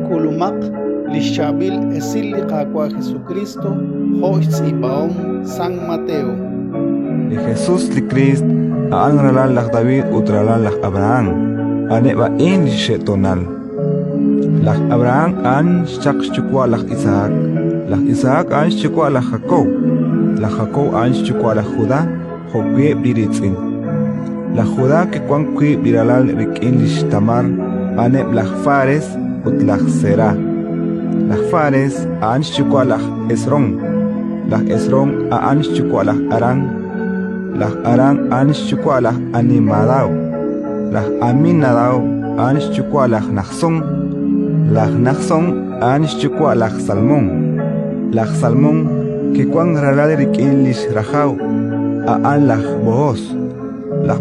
Kulumak lishabil esili kakwa Jesucristo hoits ibaom San Mateo. Li Jesús li Christ aan ralan lak David utralan lak Abraham ane ba in li shetonal lak Abraham an shak chukwa lak Isaac an chukwa lak Jacob an chukwa lak Judá hokwe biritzin la Judá que kwan kwi biralal rikin li Tamar ane lak Fares ut lak Serah lak Fares an chukwa lak Esron an chukwa lak Aran las Aran an chukwa las Animadao, las Aminadao an chukwa las Naxón an chukwa las Salmón que cuan ralal rikin lis Rajao an las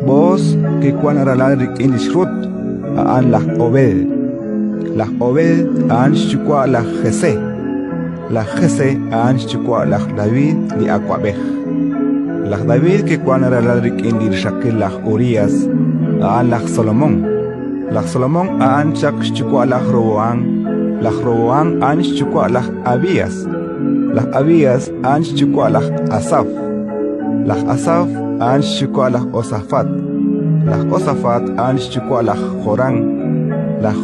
Boaz que cuan ralal rikin lis Rut an las Obed an chukwa las Jese an chukwa las David li Aquabej las David que cuan ralal rikin lis Shakil las Urias an las Salomón an chukwa las Roboam an chukwa las Abías an chukwa las Asaf an chukwa las Osafat an chukwa las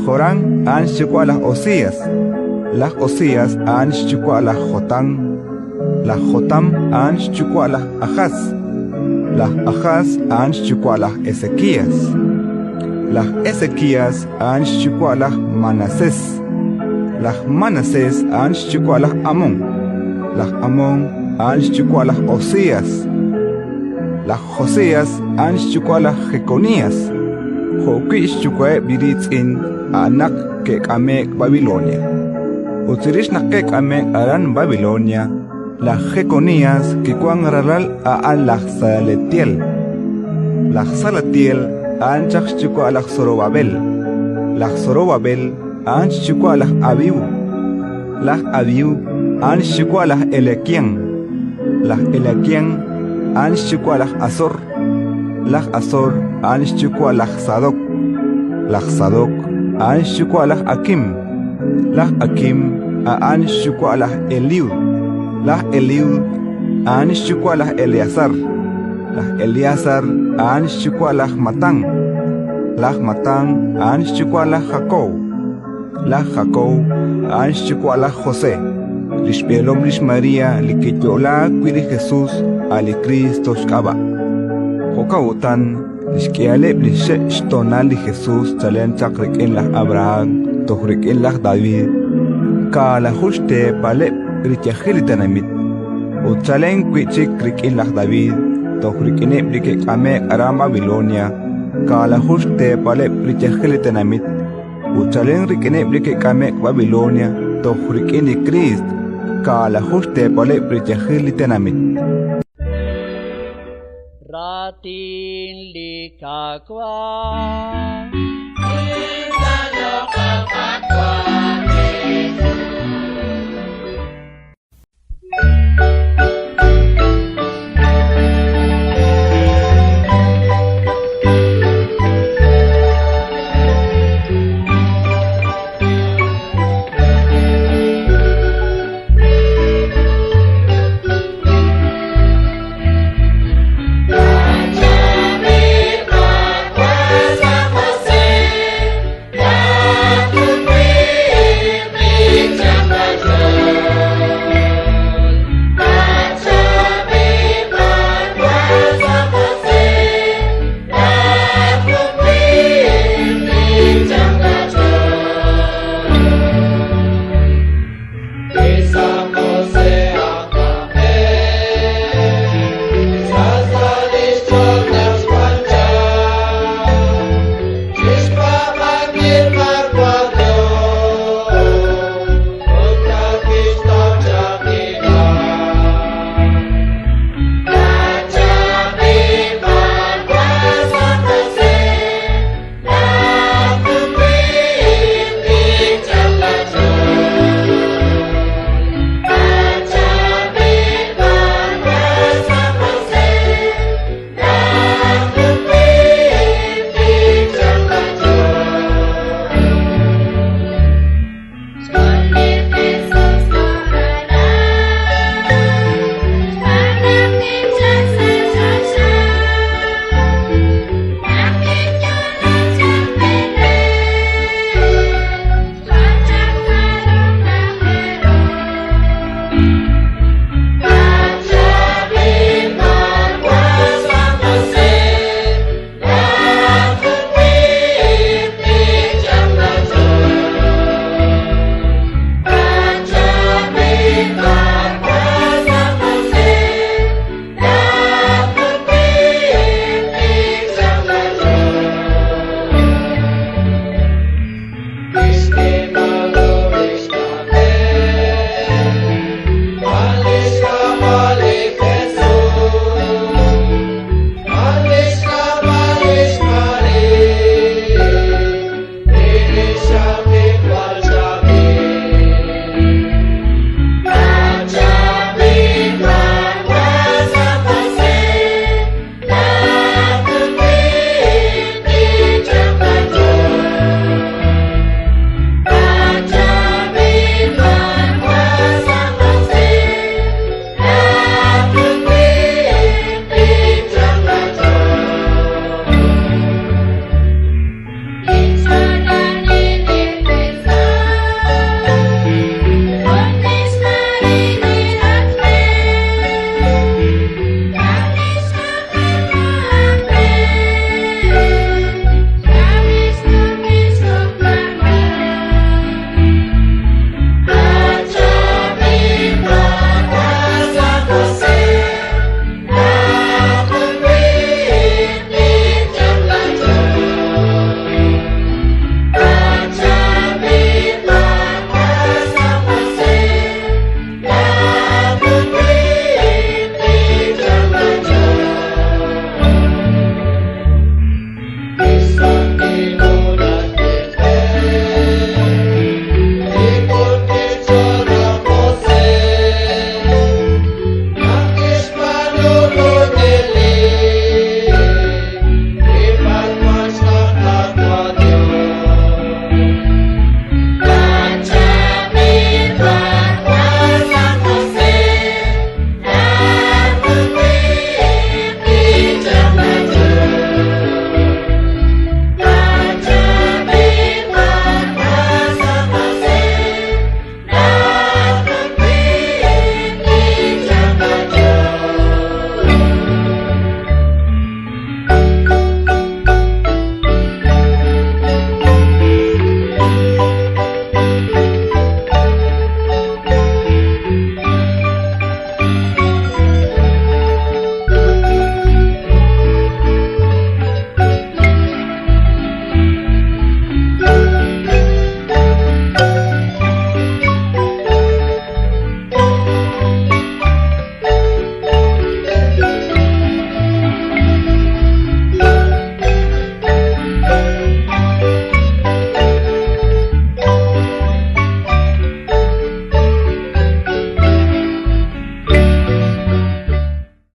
Joram an chukwa las Osías an chukwa las Jotam an chukwa las Ahaz an chukwa las Ezequías an chukwa las Manasés an chukwa las Amón an chukwa las Josías an chukwa las Jeconías hokwi chukwa biritzin anak ke kamek Babilonia utirish nakek amek aran Babilonia las Jeconías que cuan ralal a las Salatiel an chukwa las Zorobabel an chukwa las Abiú an chukwa las Elequian an chukwa las Azor an chukwa las Sadoc an chukwa las Akim an chukwa las Eliud an chukwa las Eleazar an chukwa las Matán an chukwa las Jacob an chukwa las José lishpelom lish María likityola kwili Jesús ali Cristo shkaba hokautan lishkiale lishe shtonal li Jesús chalen chakrik en las Abraham tohrik en las David kala hushte pale rityahilitanamit uchalen kwichik rik en las David tohrik en ebrike kame aram Babilonia kala hushte pale rityahilitanamit uchalen rik en ebrike kame Babilonia tohrik en Christ kala hushte pale rityahilitanamit Ratin likakwa